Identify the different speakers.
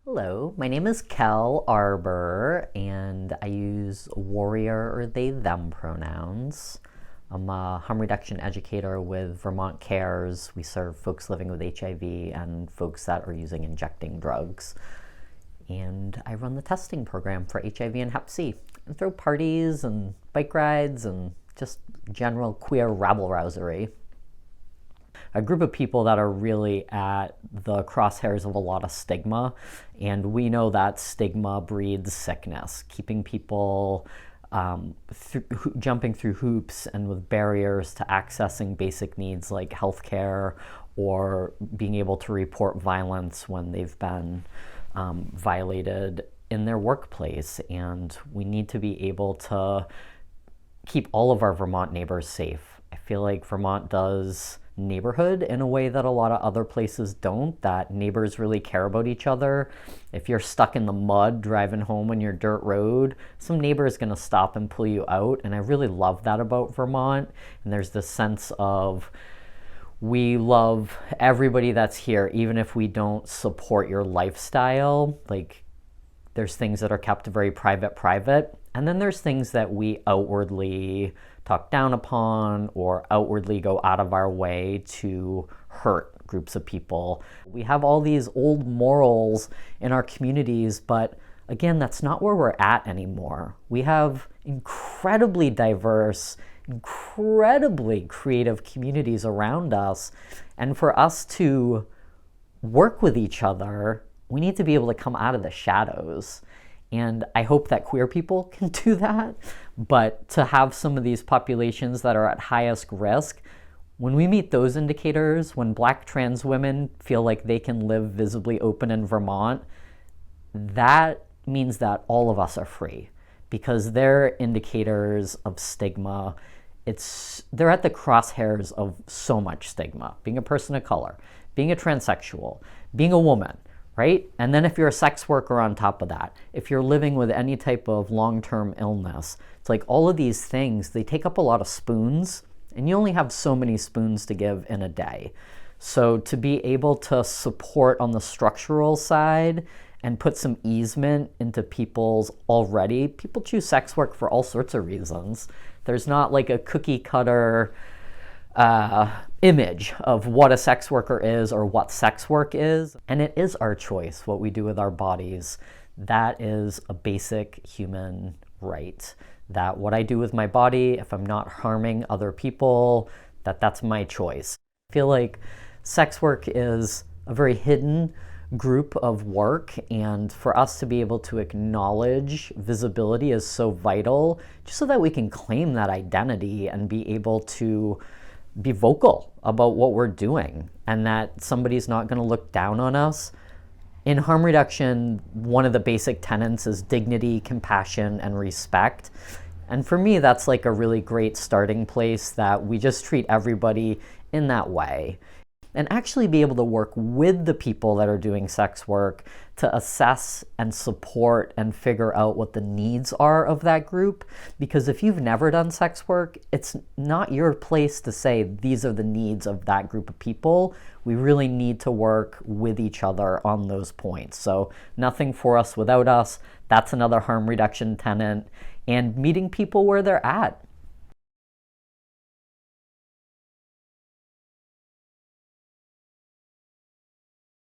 Speaker 1: Hello, my name is Kell, Arbor, and I use warrior or they, them pronouns. I'm a harm reduction educator with Vermont Cares. We serve folks living with HIV and folks that are using injecting drugs. And I run the testing program for HIV and Hep C and throw parties and bike rides and just general queer rabble-rousery. A group of people that are really at the crosshairs of a lot of stigma, and we know that stigma breeds sickness, keeping people jumping through hoops and with barriers to accessing basic needs like healthcare or being able to report violence when they've been violated in their workplace. And we need to be able to keep all of our Vermont neighbors safe. I feel like Vermont does neighborhood in a way that a lot of other places don't, that neighbors really care about each other. If you're stuck in the mud driving home on your dirt road, some neighbor is going to stop and pull you out. And I really love that about Vermont. And there's this sense of we love everybody that's here, even if we don't support your lifestyle. Like, there's things that are kept very private. And then there's things that we outwardly talk down upon or outwardly go out of our way to hurt groups of people. We have all these old morals in our communities, but again, that's not where we're at anymore. We have incredibly diverse, incredibly creative communities around us. And for us to work with each other, we need to be able to come out of the shadows. And I hope that queer people can do that. But to have some of these populations that are at highest risk, when we meet those indicators, when Black trans women feel like they can live visibly open in Vermont, that means that all of us are free, because they're indicators of stigma. They're at the crosshairs of so much stigma. Being a person of color, being a transsexual, being a woman, right? And then if you're a sex worker on top of that, if you're living with any type of long-term illness, it's like all of these things, they take up a lot of spoons, and you only have so many spoons to give in a day. So to be able to support on the structural side and put some easement into people choose sex work for all sorts of reasons. There's not like a cookie cutter image of what a sex worker is or what sex work is. And it is our choice what we do with our bodies. That is a basic human right. That what I do with my body, if I'm not harming other people, that's my choice. I feel like sex work is a very hidden group of work, and for us to be able to acknowledge visibility is so vital, just so that we can claim that identity and be able to be vocal about what we're doing, and that somebody's not going to look down on us. In harm reduction, one of the basic tenets is dignity, compassion, and respect. And for me, that's like a really great starting place, that we just treat everybody in that way. And actually be able to work with the people that are doing sex work to assess and support and figure out what the needs are of that group. Because if you've never done sex work, it's not your place to say these are the needs of that group of people. We really need to work with each other on those points. So nothing for us without us. That's another harm reduction tenet. And meeting people where they're at.